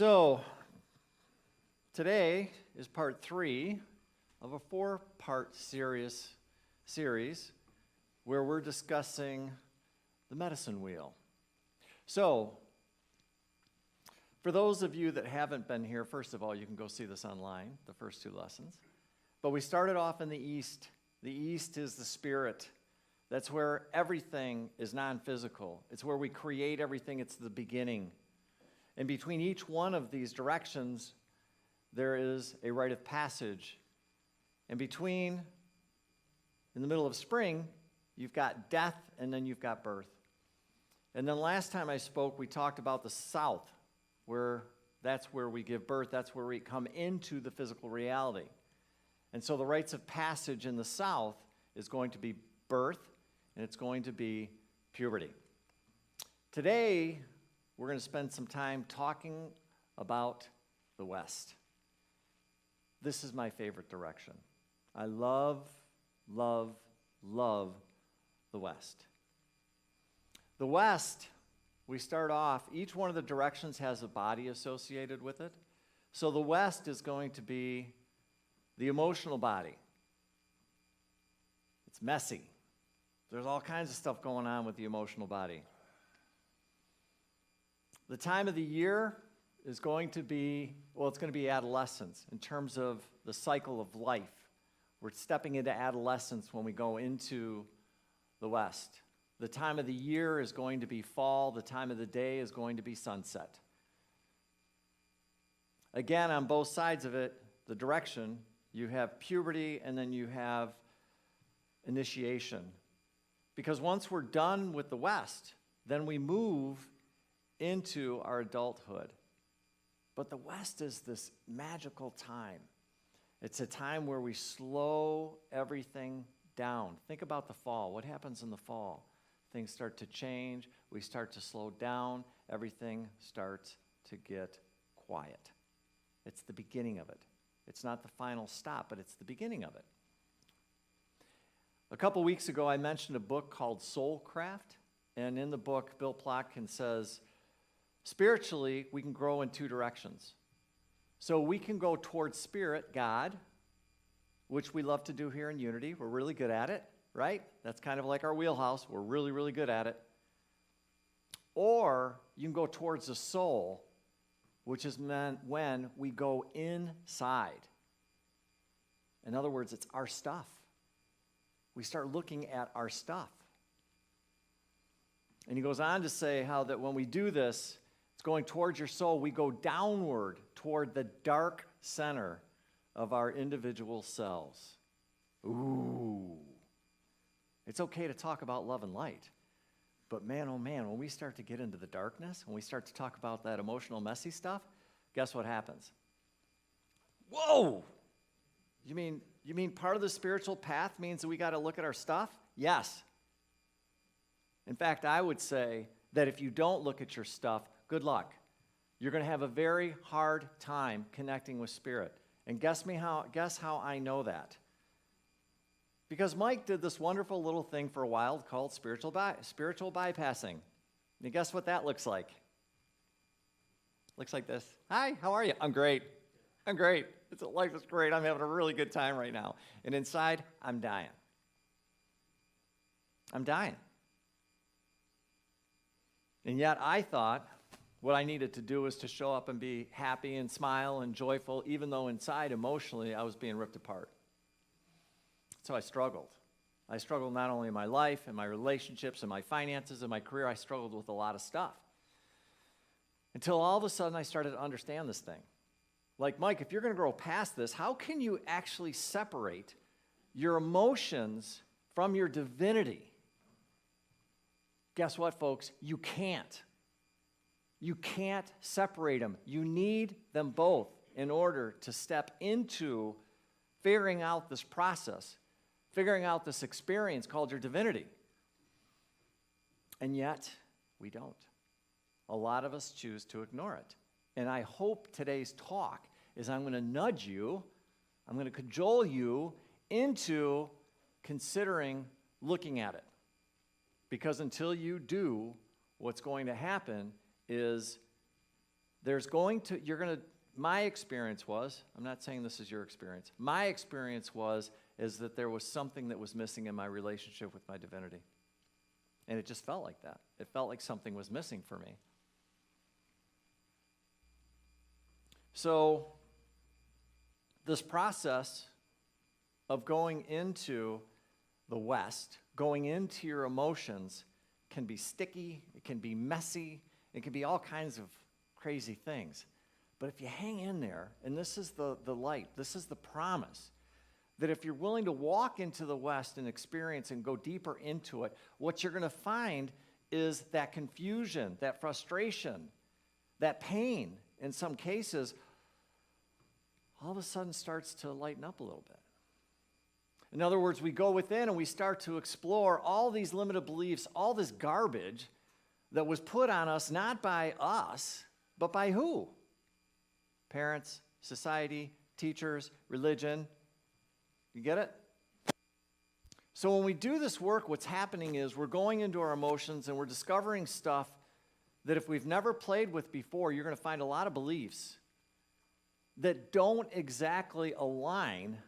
So, today is part 3 of a 4-part series where we're discussing the medicine wheel. So, for those of you that haven't been here, first of all, you can go see this online, the first 2 lessons. But we started off in the East. The East is the spirit. That's where everything is non-physical. It's where we create everything. It's the beginning. And between each one of these directions, there is a rite of passage. And in the middle of spring, you've got death, and then you've got birth. And then last time I spoke, we talked about the South, where that's where we give birth. That's where we come into the physical reality. And so the rites of passage in the South is going to be birth, and it's going to be puberty. Today, we're going to spend some time talking about the West. This is my favorite direction. I love, love, love the West. The West, we start off, each one of the directions has a body associated with it. So the West is going to be the emotional body. It's messy. There's all kinds of stuff going on with the emotional body. The time of the year is going to be, it's going to be adolescence in terms of the cycle of life. We're stepping into adolescence when we go into the West. The time of the year is going to be fall. The time of the day is going to be sunset. Again, on both sides of it, the direction, you have puberty and then you have initiation. Because once we're done with the West, then we move into our adulthood. But the West is this magical time. It's a time where we slow everything down. Think about the fall. What happens in the fall? Things start to change. We start to slow down. Everything starts to get quiet. It's the beginning of it. It's not the final stop, but it's the beginning of it. A couple weeks ago, I mentioned a book called Soulcraft. And in the book, Bill Plotkin says, spiritually, we can grow in 2 directions. So we can go towards spirit, God, which we love to do here in Unity. We're really good at it, right? That's kind of like our wheelhouse. We're really, really good at it. Or you can go towards the soul, which is meant when we go inside. In other words, it's our stuff. We start looking at our stuff. And he goes on to say how that when we do this, it's going towards your soul, we go downward toward the dark center of our individual selves. Ooh. It's okay to talk about love and light. But man, oh man, when we start to get into the darkness, when we start to talk about that emotional, messy stuff, guess what happens? Whoa! You mean part of the spiritual path means that we got to look at our stuff? Yes. In fact, I would say that if you don't look at your stuff, good luck. You're going to have a very hard time connecting with spirit. And guess how I know that? Because Mike did this wonderful little thing for a while called spiritual bypassing. And guess what that looks like? Looks like this. Hi, how are you? I'm great. Life is great. I'm having a really good time right now. And inside, I'm dying. And yet I thought what I needed to do was to show up and be happy and smile and joyful, even though inside, emotionally, I was being ripped apart. So I struggled. I struggled not only in my life, and my relationships, and my finances, and my career. I struggled with a lot of stuff. Until all of a sudden, I started to understand this thing. Like, Mike, if you're going to grow past this, how can you actually separate your emotions from your divinity? Guess what, folks? You can't. You can't separate them. You need them both in order to step into figuring out this process, figuring out this experience called your divinity. And yet, we don't. A lot of us choose to ignore it. And I hope today's talk is I'm going to nudge you, I'm going to cajole you into considering looking at it. Because until you do, what's going to happen is My experience was, I'm not saying this is your experience, my experience is that there was something that was missing in my relationship with my divinity. And it just felt like that. It felt like something was missing for me. So, this process of going into the West, going into your emotions, can be sticky, it can be messy, it can be all kinds of crazy things. But if you hang in there, and this is the light, this is the promise, that if you're willing to walk into the West and experience and go deeper into it, what you're going to find is that confusion, that frustration, that pain, in some cases, all of a sudden starts to lighten up a little bit. In other words, we go within and we start to explore all these limited beliefs, all this garbage that was put on us, not by us, but by who? Parents, society, teachers, religion. You get it? So when we do this work, what's happening is we're going into our emotions and we're discovering stuff that if we've never played with before, you're going to find a lot of beliefs that don't exactly align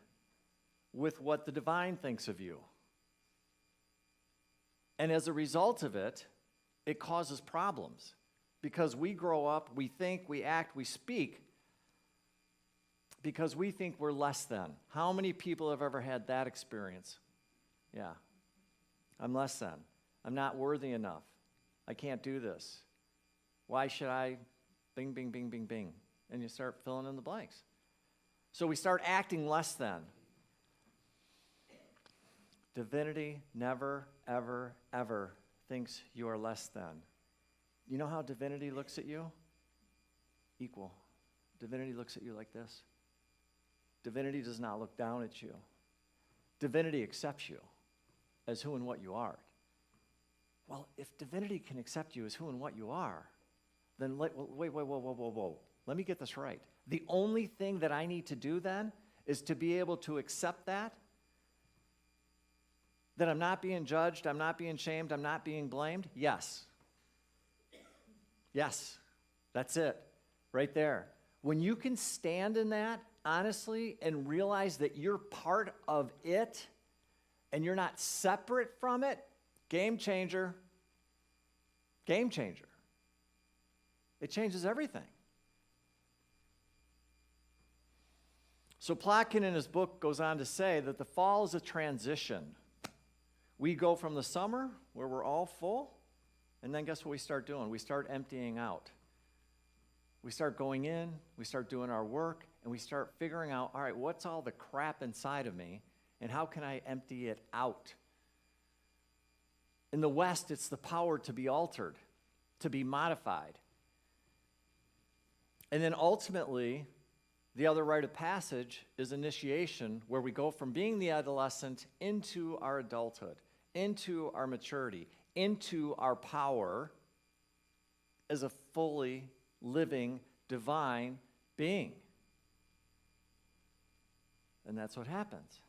with what the divine thinks of you. And as a result of it, it causes problems because we grow up, we think, we act, we speak because we think we're less than. How many people have ever had that experience? Yeah. I'm less than. I'm not worthy enough. I can't do this. Why should I? Bing, bing, bing, bing, bing. And you start filling in the blanks. So we start acting less than. Divinity never, ever, ever thinks you are less than. You know how divinity looks at you? Equal. Divinity looks at you like this. Divinity does not look down at you. Divinity accepts you as who and what you are. Well, if divinity can accept you as who and what you are, then wait, whoa. Let me get this right. The only thing that I need to do then is to be able to accept that I'm not being judged, I'm not being shamed, I'm not being blamed. Yes. Yes. That's it. Right there. When you can stand in that, honestly, and realize that you're part of it and you're not separate from it, game changer. Game changer. It changes everything. So Plotkin in his book goes on to say that the fall is a transition. We go from the summer, where we're all full, and then guess what we start doing? We start emptying out. We start going in, we start doing our work, and we start figuring out, all right, what's all the crap inside of me, and how can I empty it out? In the West, it's the power to be altered, to be modified. And then ultimately, the other rite of passage is initiation, where we go from being the adolescent into our adulthood, into our maturity, into our power as a fully living, divine being. And that's what happens.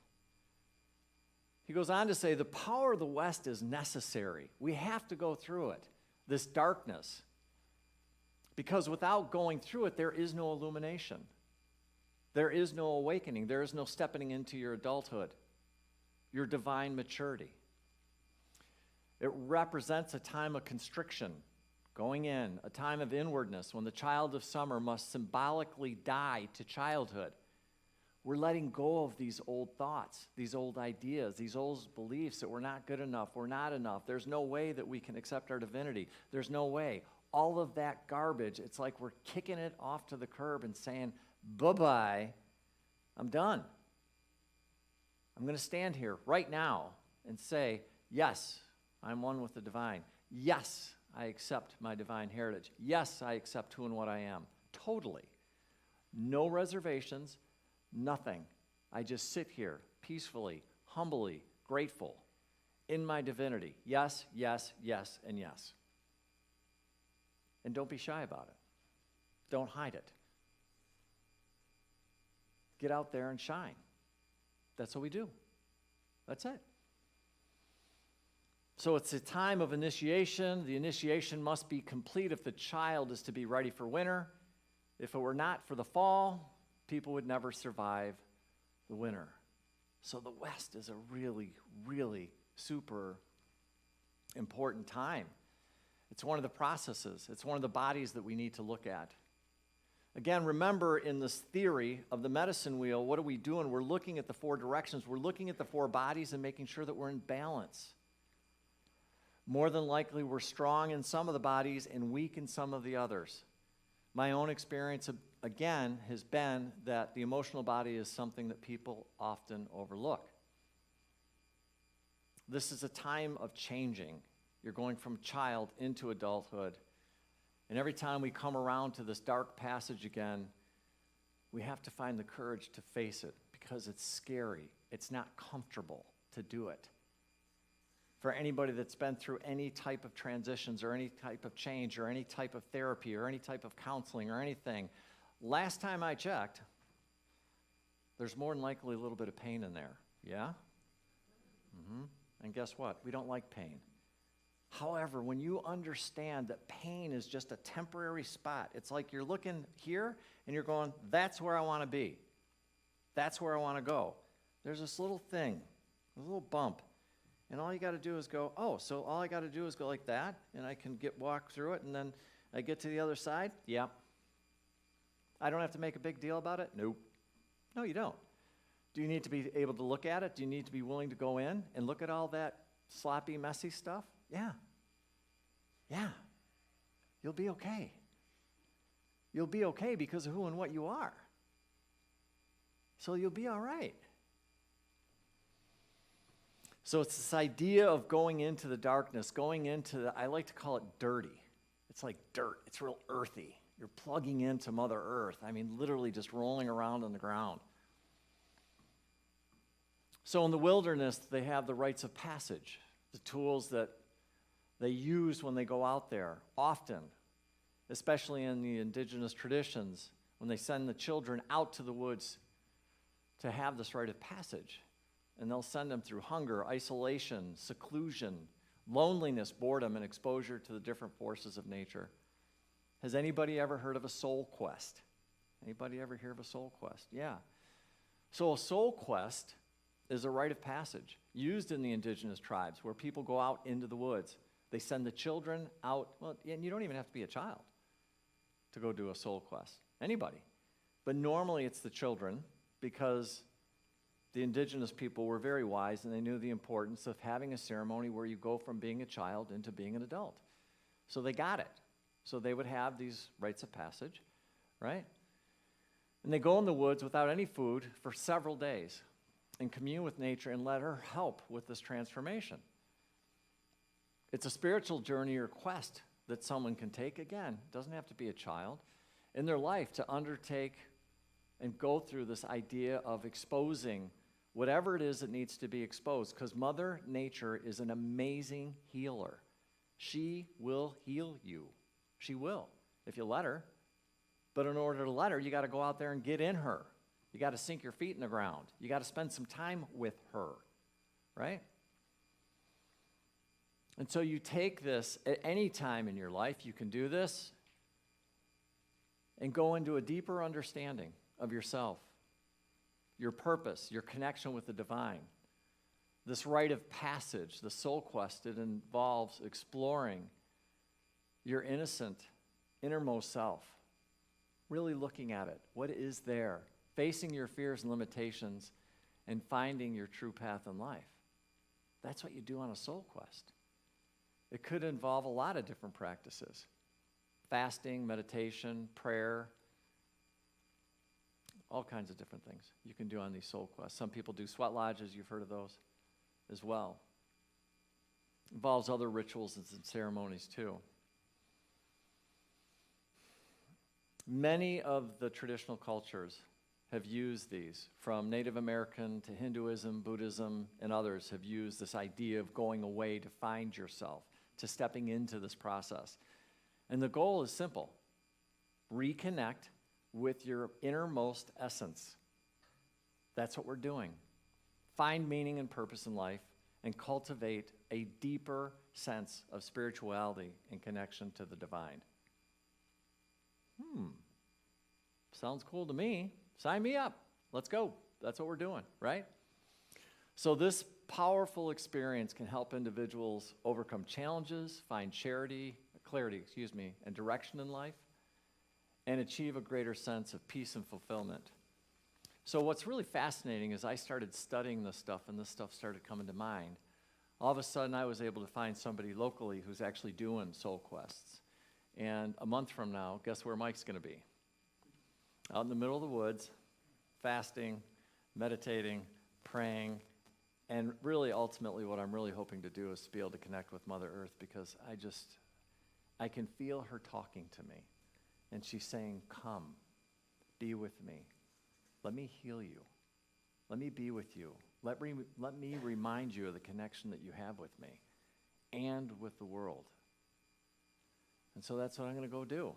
He goes on to say the power of the West is necessary. We have to go through it, this darkness. Because without going through it, there is no illumination. There is no awakening. There is no stepping into your adulthood, your divine maturity. It represents a time of constriction, going in, a time of inwardness when the child of summer must symbolically die to childhood. We're letting go of these old thoughts, these old ideas, these old beliefs that we're not good enough, we're not enough. There's no way that we can accept our divinity. There's no way. All of that garbage, it's like we're kicking it off to the curb and saying, bye-bye, I'm done. I'm going to stand here right now and say, yes, I'm one with the divine. Yes, I accept my divine heritage. Yes, I accept who and what I am. Totally. No reservations, nothing. I just sit here peacefully, humbly, grateful in my divinity. Yes, yes, yes, and yes. And don't be shy about it. Don't hide it. Get out there and shine. That's what we do. That's it. So it's a time of initiation. The initiation must be complete if the child is to be ready for winter. If it were not for the fall, people would never survive the winter. So the West is a really, really super important time. It's one of the processes. It's one of the bodies that we need to look at. Again, remember in this theory of the medicine wheel, what are we doing? We're looking at the four directions. We're looking at the four bodies and making sure that we're in balance. More than likely, we're strong in some of the bodies and weak in some of the others. My own experience, again, has been that the emotional body is something that people often overlook. This is a time of changing. You're going from child into adulthood. And every time we come around to this dark passage again, we have to find the courage to face it because it's scary. It's not comfortable to do it. For anybody that's been through any type of transitions or any type of change or any type of therapy or any type of counseling or anything, last time I checked, there's more than likely a little bit of pain in there. Yeah? And guess what? We don't like pain. However, when you understand that pain is just a temporary spot, it's like you're looking here and you're going, that's where I want to be. That's where I want to go. There's this little thing, a little bump. And all you got to do is go, oh, so all I got to do is go like that, and I can walk through it, and then I get to the other side? Yeah. I don't have to make a big deal about it? Nope. No, you don't. Do you need to be able to look at it? Do you need to be willing to go in and look at all that sloppy, messy stuff? Yeah. Yeah. You'll be okay. You'll be okay because of who and what you are. So you'll be all right. So it's this idea of going into the darkness, going into I like to call it dirty. It's like dirt. It's real earthy. You're plugging into Mother Earth. I mean, literally just rolling around on the ground. So in the wilderness, they have the rites of passage, the tools that they use when they go out there, often, especially in the indigenous traditions, when they send the children out to the woods to have this rite of passage. And they'll send them through hunger, isolation, seclusion, loneliness, boredom, and exposure to the different forces of nature. Has anybody ever heard of a soul quest? Anybody ever hear of a soul quest? Yeah. So a soul quest is a rite of passage used in the indigenous tribes where people go out into the woods. They send the children out, well, and you don't even have to be a child to go do a soul quest. Anybody. But normally it's the children because the indigenous people were very wise and they knew the importance of having a ceremony where you go from being a child into being an adult. So they got it. So they would have these rites of passage, right? And they go in the woods without any food for several days and commune with nature and let her help with this transformation. It's a spiritual journey or quest that someone can take. Again, it doesn't have to be a child in their life to undertake and go through this idea of exposing whatever it is that needs to be exposed, because Mother Nature is an amazing healer. She will heal you. She will, if you let her. But in order to let her, you got to go out there and get in her. You got to sink your feet in the ground. You got to spend some time with her, right? And so you take this at any time in your life, you can do this and go into a deeper understanding of yourself, your purpose, your connection with the divine. This rite of passage, the soul quest, it involves exploring your innocent, innermost self, really looking at it. What is there? Facing your fears and limitations and finding your true path in life. That's what you do on a soul quest. It could involve a lot of different practices. Fasting, meditation, prayer, all kinds of different things you can do on these soul quests. Some people do sweat lodges, you've heard of those as well. Involves other rituals and ceremonies too. Many of the traditional cultures have used these, from Native American to Hinduism, Buddhism, and others have used this idea of going away to find yourself, to stepping into this process. And the goal is simple. Reconnect with your innermost essence. That's what we're doing. Find meaning and purpose in life and cultivate a deeper sense of spirituality and connection to the divine. Sounds cool to me. Sign me up. Let's go. That's what we're doing, right? So this powerful experience can help individuals overcome challenges, find clarity, and direction in life, and achieve a greater sense of peace and fulfillment. So what's really fascinating is I started studying this stuff, and this stuff started coming to mind. All of a sudden, I was able to find somebody locally who's actually doing soul quests. And a month from now, guess where Mike's going to be? Out in the middle of the woods, fasting, meditating, praying, and really, ultimately, what I'm really hoping to do is to be able to connect with Mother Earth, because I can feel her talking to me. And she's saying, come, be with me. Let me heal you. Let me be with you. Let me remind you of the connection that you have with me and with the world. And so that's what I'm going to go do,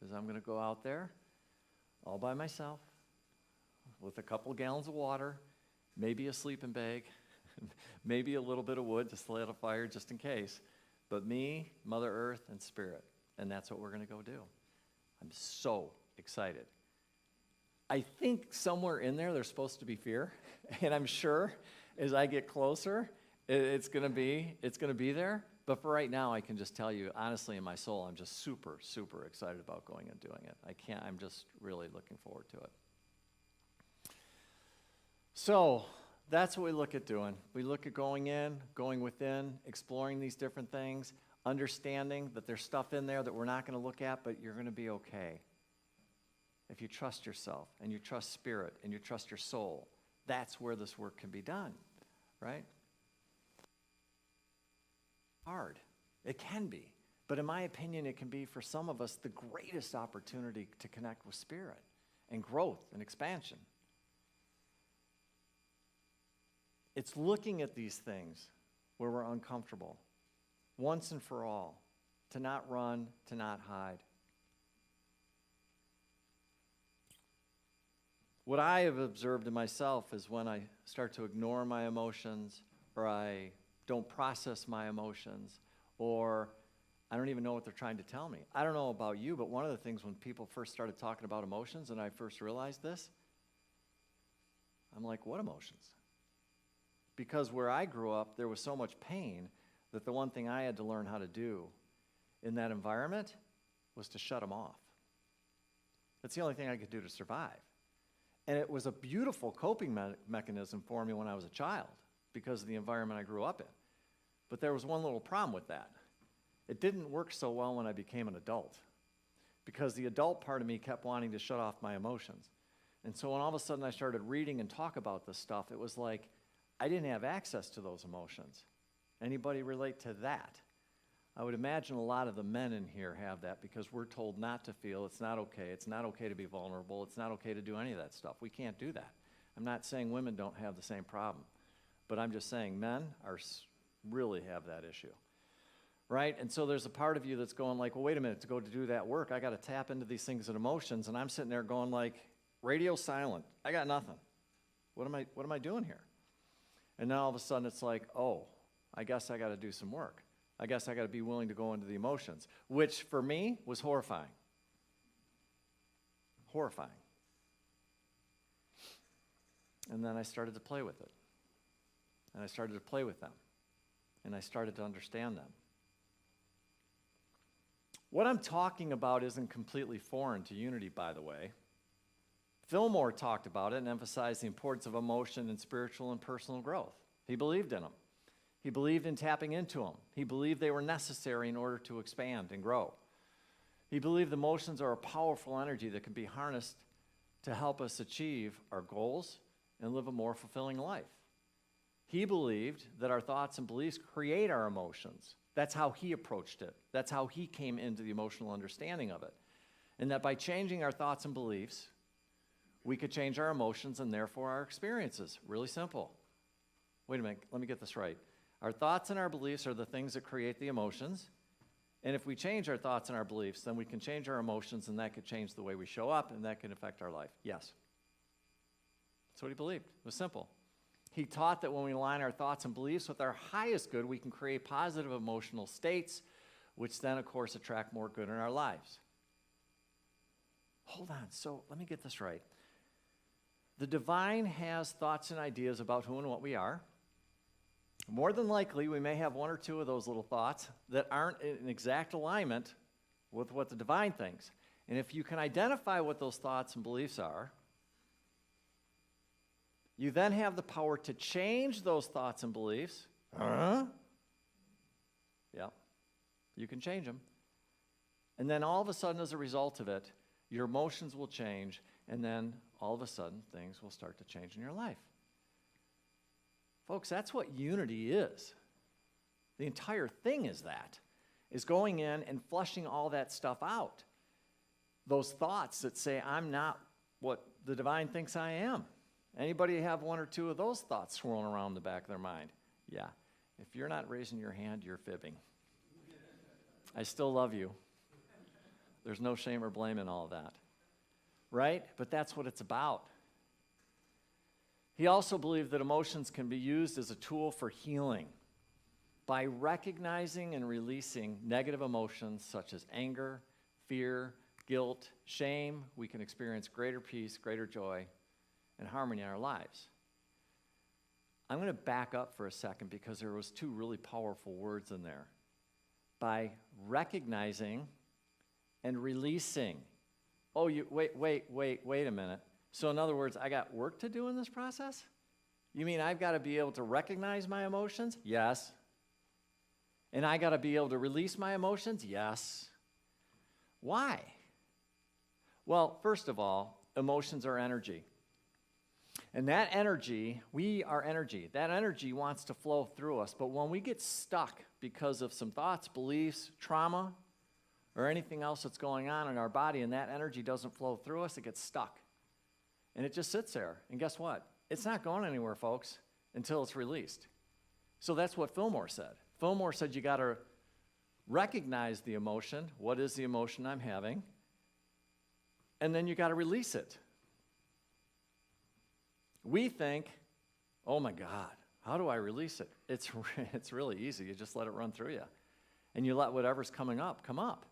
is I'm going to go out there all by myself with a couple gallons of water, maybe a sleeping bag, maybe a little bit of wood to light a fire just in case, but me, Mother Earth, and Spirit. And that's what we're going to go do. I'm so excited. I think somewhere in there there's supposed to be fear, and I'm sure as I get closer, it's going to be there. But for right now, I can just tell you, honestly, in my soul, I'm just super, super excited about going and doing it. I'm just really looking forward to it. So that's what we look at doing. We look at going in, going within, exploring these different things, understanding that there's stuff in there that we're not going to look at, but you're going to be okay. If you trust yourself, and you trust Spirit, and you trust your soul, that's where this work can be done, right? Hard. It can be. But in my opinion, it can be, for some of us, the greatest opportunity to connect with Spirit and growth and expansion. It's looking at these things where we're uncomfortable, once and for all, to not run, to not hide. What I have observed in myself is when I start to ignore my emotions, or I don't process my emotions, or I don't even know what they're trying to tell me. I don't know about you, but one of the things when people first started talking about emotions, and I first realized this, I'm like, what emotions? Because where I grew up, there was so much pain that the one thing I had to learn how to do in that environment was to shut them off. That's the only thing I could do to survive. And it was a beautiful coping mechanism for me when I was a child because of the environment I grew up in. But there was one little problem with that. It didn't work so well when I became an adult, because the adult part of me kept wanting to shut off my emotions. And so when all of a sudden I started reading and talk about this stuff, it was like I didn't have access to those emotions. Anybody relate to that? I would imagine a lot of the men in here have that, because we're told not to feel. It's not okay. It's not okay to be vulnerable. It's not okay to do any of that stuff. We can't do that. I'm not saying women don't have the same problem, but I'm just saying men really have that issue, right? And so there's a part of you that's going like, well, wait a minute, to go to do that work, I got to tap into these things and emotions, and I'm sitting there going like, radio silent. I got nothing. What am I doing here? And now all of a sudden it's like, oh, I guess I got to do some work. I guess I got to be willing to go into the emotions, which for me was horrifying. Horrifying. And then I started to play with it. And I started to play with them. And I started to understand them. What I'm talking about isn't completely foreign to Unity, by the way. Fillmore talked about it and emphasized the importance of emotion and spiritual and personal growth. He believed in them. He believed in tapping into them. He believed they were necessary in order to expand and grow. He believed emotions are a powerful energy that can be harnessed to help us achieve our goals and live a more fulfilling life. He believed that our thoughts and beliefs create our emotions. That's how he approached it. That's how he came into the emotional understanding of it. And that by changing our thoughts and beliefs, we could change our emotions and therefore our experiences. Really simple. Wait a minute, let me get this right. Our thoughts and our beliefs are the things that create the emotions. And if we change our thoughts and our beliefs, then we can change our emotions, and that could change the way we show up, and that can affect our life. Yes. That's what he believed. It was simple. He taught that when we align our thoughts and beliefs with our highest good, we can create positive emotional states, which then, of course, attract more good in our lives. hold on, so let me get this right. The divine has thoughts and ideas about who and what we are. More than likely, we may have one or two of those little thoughts that aren't in exact alignment with what the divine thinks. And if you can identify what those thoughts and beliefs are, you then have the power to change those thoughts and beliefs. Yeah, you can change them. And then all of a sudden, as a result of it, your emotions will change, and then all of a sudden, things will start to change in your life. Folks, that's what unity is. The entire thing is that, is going in and flushing all that stuff out. Those thoughts that say, I'm not what the divine thinks I am. Anybody have one or two of those thoughts swirling around the back of their mind? Yeah. If you're not raising your hand, you're fibbing. I still love you. There's no shame or blame in all of that. Right? But that's what it's about. He also believed that emotions can be used as a tool for healing by recognizing and releasing negative emotions such as anger, fear, guilt, shame. We can experience greater peace, greater joy, and harmony in our lives. I'm going to back up for a second because there was two really powerful words in there. By recognizing and releasing. Oh, wait a minute. So in other words, I got work to do in this process? You mean I've got to be able to recognize my emotions? Yes. And I got to be able to release my emotions? Yes. Why? Well, first of all, emotions are energy. And that energy, we are energy. That energy wants to flow through us. But when we get stuck because of some thoughts, beliefs, trauma, or anything else that's going on in our body, and that energy doesn't flow through us, it gets stuck. And it just sits there. And guess what? It's not going anywhere, folks, until it's released. So that's what Fillmore said. Fillmore said you got to recognize the emotion. What is the emotion I'm having? And then you got to release it. We think, oh my God, how do I release it? It's really easy. You just let it run through you. And you let whatever's coming up, come up.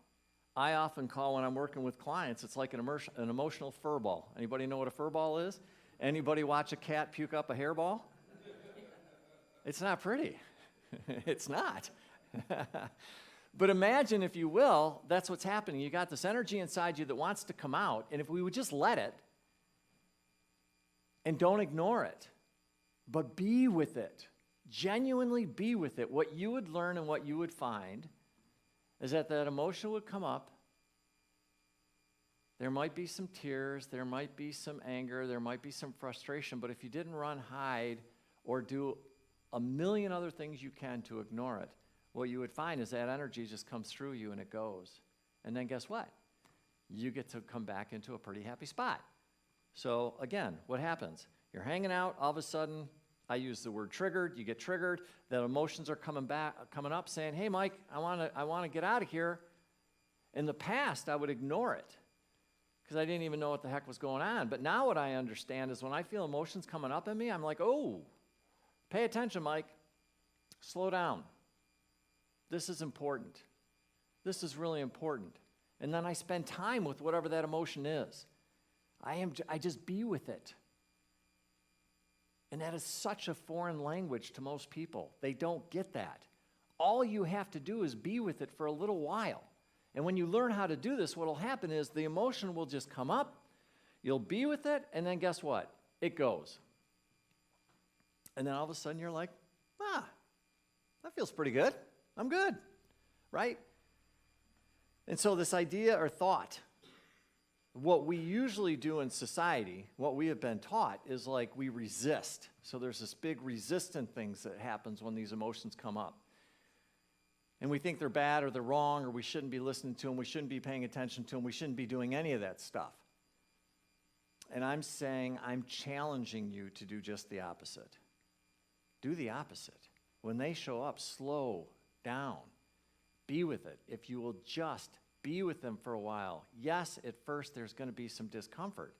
I often call, when I'm working with clients, it's like an emotional fur ball. Anybody know what a fur ball is? Anybody watch a cat puke up a hairball? It's not pretty. It's not. But imagine, if you will, that's what's happening. You got this energy inside you that wants to come out, and if we would just let it, and don't ignore it, but be with it, genuinely be with it, what you would learn and what you would find is that emotion would come up. There might be some tears, there might be some anger, there might be some frustration, but if you didn't run, hide, or do a million other things you can to ignore it, what you would find is that energy just comes through you and it goes. And then guess what? You get to come back into a pretty happy spot. So again, what happens? You're hanging out, all of a sudden, I use the word triggered, you get triggered, that emotions are coming up saying, hey Mike, I want to get out of here. In the past, I would ignore it because I didn't even know what the heck was going on. But now what I understand is when I feel emotions coming up in me, I'm like, oh, pay attention, Mike. Slow down. This is important. This is really important. And then I spend time with whatever that emotion is. I just be with it. And that is such a foreign language to most people. They don't get that. All you have to do is be with it for a little while. And when you learn how to do this, what will happen is the emotion will just come up, you'll be with it, and then guess what? It goes. And then all of a sudden you're like, that feels pretty good. I'm good, right? And so this idea or thought, what we usually do in society, what we have been taught, is like we resist. So there's this big resistant things that happens when these emotions come up. And we think they're bad or they're wrong or we shouldn't be listening to them, we shouldn't be paying attention to them, we shouldn't be doing any of that stuff. And I'm saying, I'm challenging you to do just the opposite. Do the opposite. When they show up, slow down. Be with it. If you will just be with them for a while. Yes, at first there's going to be some discomfort.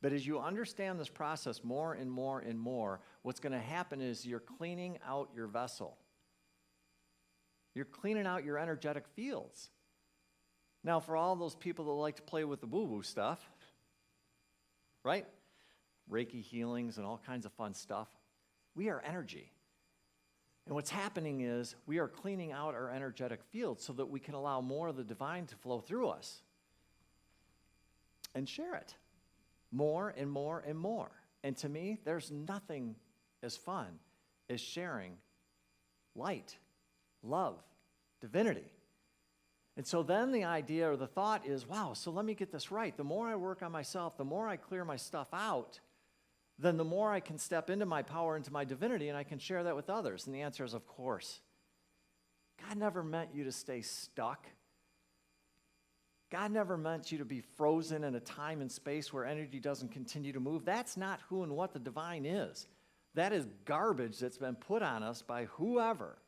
But as you understand this process more and more and more, what's going to happen is you're cleaning out your vessel. You're cleaning out your energetic fields. Now, for all those people that like to play with the woo-woo stuff, right? Reiki healings and all kinds of fun stuff. We are energy. And what's happening is we are cleaning out our energetic field so that we can allow more of the divine to flow through us and share it more and more and more. And to me, there's nothing as fun as sharing light, love, divinity. And so then the idea or the thought is, wow, so let me get this right. The more I work on myself, the more I clear my stuff out, then the more I can step into my power, into my divinity, and I can share that with others. And the answer is, of course. God never meant you to stay stuck. God never meant you to be frozen in a time and space where energy doesn't continue to move. That's not who and what the divine is. That is garbage that's been put on us by whoever.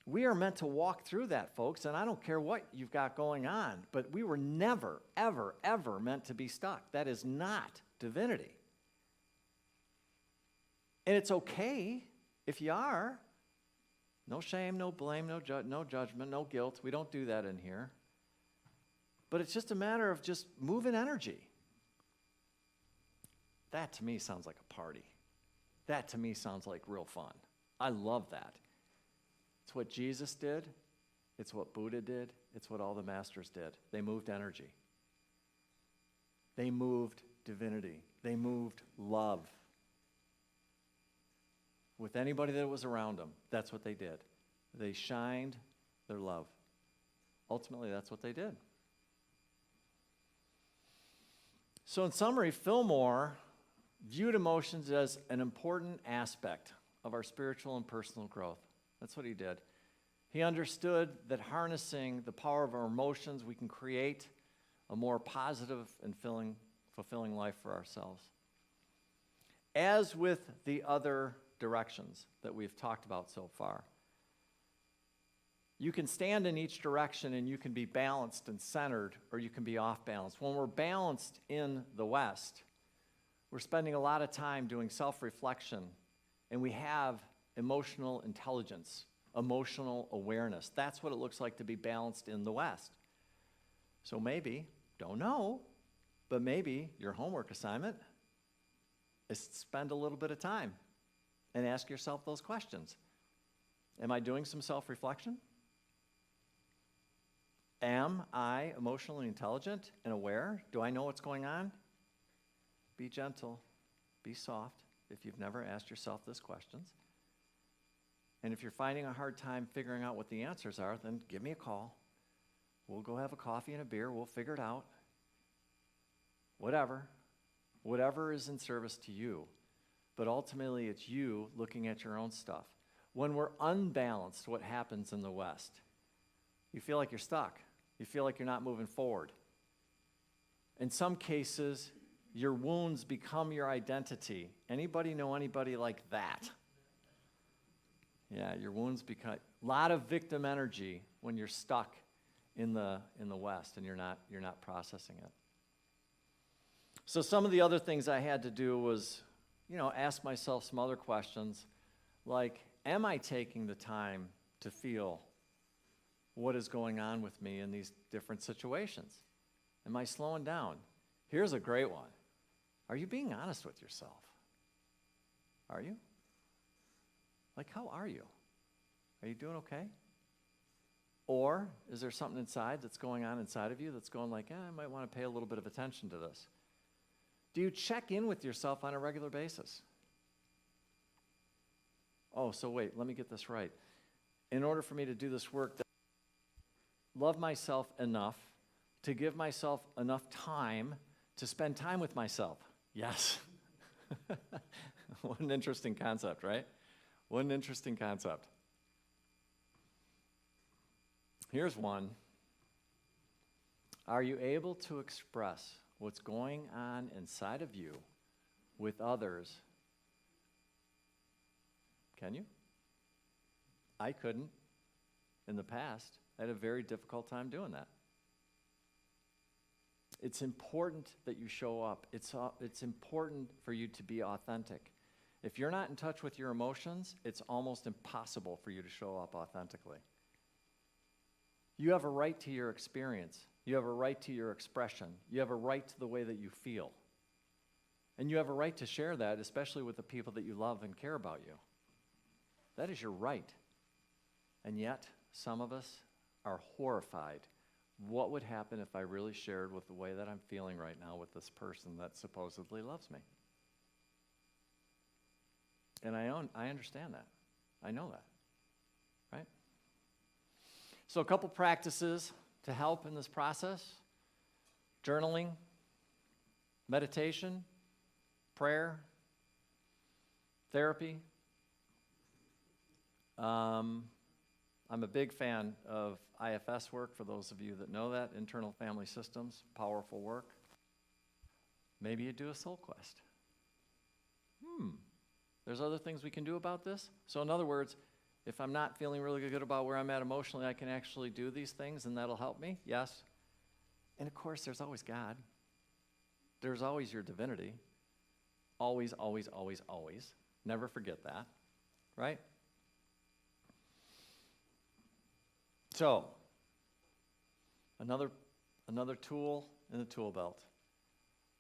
We are meant to walk through that, folks, and I don't care what you've got going on, but we were never, ever, ever meant to be stuck. That is not divinity. And it's okay if you are. No shame, no blame, no judgment, no guilt. We don't do that in here. But it's just a matter of just moving energy. That to me sounds like a party. That to me sounds like real fun. I love that. It's what Jesus did. It's what Buddha did. It's what all the masters did. They moved energy. They moved divinity. They moved love. With anybody that was around them, that's what they did. They shined their love. Ultimately, that's what they did. So in summary, Fillmore viewed emotions as an important aspect of our spiritual and personal growth. That's what he did. He understood that harnessing the power of our emotions, we can create a more positive and fulfilling life for ourselves. As with the other directions that we've talked about so far, you can stand in each direction and you can be balanced and centered, or you can be off balance. When we're balanced in the West, we're spending a lot of time doing self-reflection, and we have emotional intelligence, emotional awareness. That's what it looks like to be balanced in the West. So maybe, don't know, but maybe your homework assignment is to spend a little bit of time and ask yourself those questions. Am I doing some self-reflection? Am I emotionally intelligent and aware? Do I know what's going on? Be gentle, be soft if you've never asked yourself these questions. And if you're finding a hard time figuring out what the answers are, then give me a call. We'll go have a coffee and a beer. We'll figure it out. Whatever is in service to you. But ultimately, it's you looking at your own stuff. When we're unbalanced, what happens in the West? You feel like you're stuck. You feel like you're not moving forward. In some cases, your wounds become your identity. Anybody know anybody like that? Yeah, your wounds become a lot of victim energy when you're stuck in the West and you're not processing it. So some of the other things I had to do was, ask myself some other questions, like, am I taking the time to feel what is going on with me in these different situations? Am I slowing down? Here's a great one. Are you being honest with yourself? Are you? Like, how are you? Are you doing okay? Or is there something inside that's going on inside of you that's going like, I might want to pay a little bit of attention to this? Do you check in with yourself on a regular basis? Oh, so wait, let me get this right. In order for me to do this work, love myself enough to give myself enough time to spend time with myself. Yes. What an interesting concept, right? What an interesting concept. Here's one. Are you able to express what's going on inside of you with others? Can you? I couldn't. In the past, I had a very difficult time doing that. It's important that you show up. It's important for you to be authentic. If you're not in touch with your emotions, it's almost impossible for you to show up authentically. You have a right to your experience. You have a right to your expression. You have a right to the way that you feel. And you have a right to share that, especially with the people that you love and care about you. That is your right. And yet, some of us are horrified. What would happen if I really shared with the way that I'm feeling right now with this person that supposedly loves me? And I understand that. I know that, right? So a couple practices to help in this process: journaling, meditation, prayer, therapy. I'm a big fan of IFS work, for those of you that know that, internal family systems, powerful work. Maybe you do a soul quest. There's other things we can do about this. So in other words, if I'm not feeling really good about where I'm at emotionally, I can actually do these things and that'll help me, yes. And of course, there's always God. There's always your divinity. Always, always, always, always. Never forget that, right? So, another tool in the tool belt.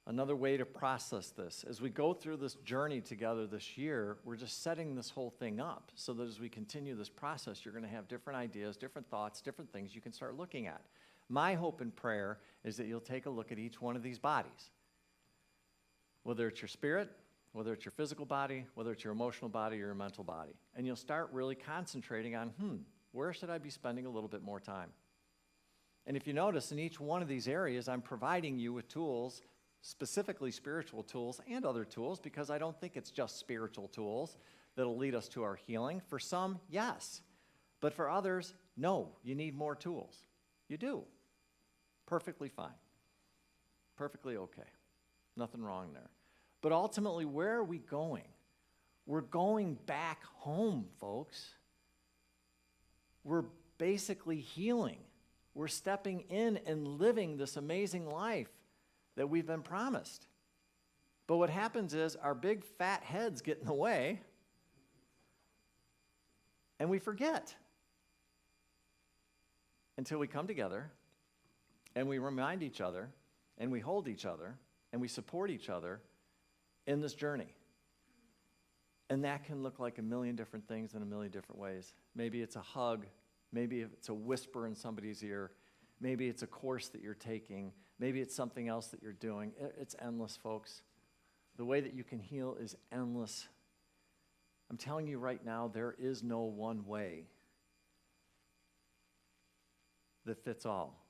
Another way to process this. As we go through this journey together this year, we're just setting this whole thing up so that as we continue this process, you're going to have different ideas, different thoughts, different things you can start looking at. My hope and prayer is that you'll take a look at each one of these bodies. Whether it's your spirit, whether it's your physical body, whether it's your emotional body or your mental body. And you'll start really concentrating on, where should I be spending a little bit more time? And if you notice, in each one of these areas, I'm providing you with tools, specifically spiritual tools and other tools, because I don't think it's just spiritual tools that'll lead us to our healing. For some, yes. But for others, no, you need more tools. You do. Perfectly fine. Perfectly okay. Nothing wrong there. But ultimately, where are we going? We're going back home, folks. We're basically healing. We're stepping in and living this amazing life that we've been promised. But what happens is our big fat heads get in the way and we forget until we come together and we remind each other and we hold each other and we support each other in this journey. And that can look like a million different things in a million different ways. Maybe it's a hug. Maybe it's a whisper in somebody's ear. Maybe it's a course that you're taking. Maybe it's something else that you're doing. It's endless, folks. The way that you can heal is endless. I'm telling you right now, there is no one way that fits all.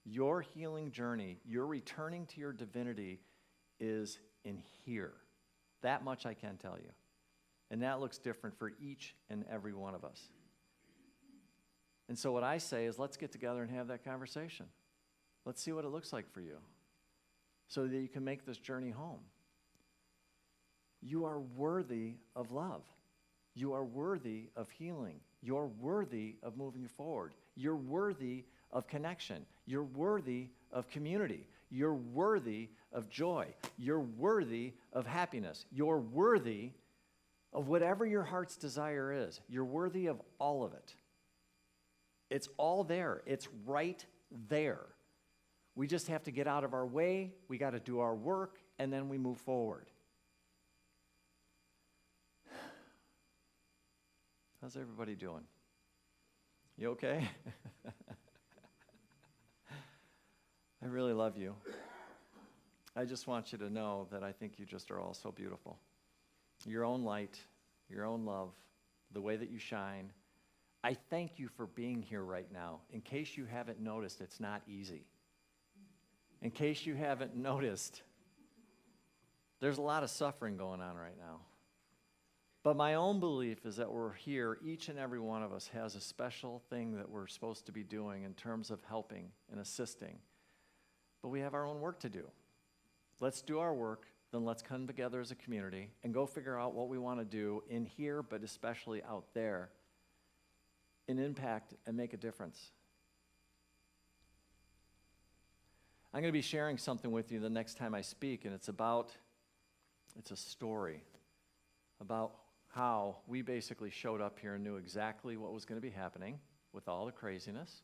Your healing journey, your returning to your divinity is in here. That much I can tell you. And that looks different for each and every one of us. And so what I say is, let's get together and have that conversation. Let's see what it looks like for you so that you can make this journey home. You are worthy of love. You are worthy of healing. You're worthy of moving forward. You're worthy of connection. You're worthy of community. You're worthy of joy. You're worthy of happiness. You're worthy of whatever your heart's desire is. You're worthy of all of it. It's all there. It's right there. We just have to get out of our way. We got to do our work, and then we move forward. How's everybody doing? You okay? I really love you. I just want you to know that I think you just are all so beautiful. Your own light, your own love, the way that you shine. I thank you for being here right now. In case you haven't noticed, it's not easy. In case you haven't noticed, there's a lot of suffering going on right now. But my own belief is that we're here, each and every one of us has a special thing that we're supposed to be doing in terms of helping and assisting. But we have our own work to do. Let's do our work, then let's come together as a community and go figure out what we want to do in here, but especially out there, and impact and make a difference. I'm going to be sharing something with you the next time I speak, and it's a story about how we basically showed up here and knew exactly what was going to be happening with all the craziness.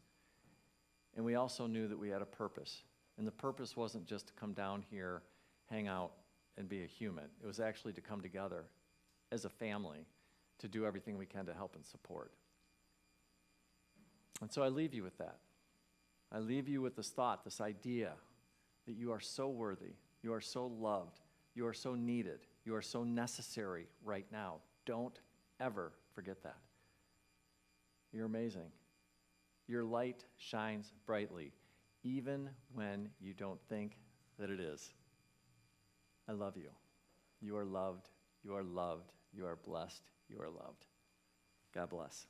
And we also knew that we had a purpose. And the purpose wasn't just to come down here, hang out, and be a human. It was actually to come together as a family to do everything we can to help and support. And so I leave you with that. I leave you with this thought, this idea that you are so worthy, you are so loved, you are so needed, you are so necessary right now. Don't ever forget that. You're amazing. Your light shines brightly, even when you don't think that it is. I love you. You are loved. You are loved. You are blessed. You are loved. God bless.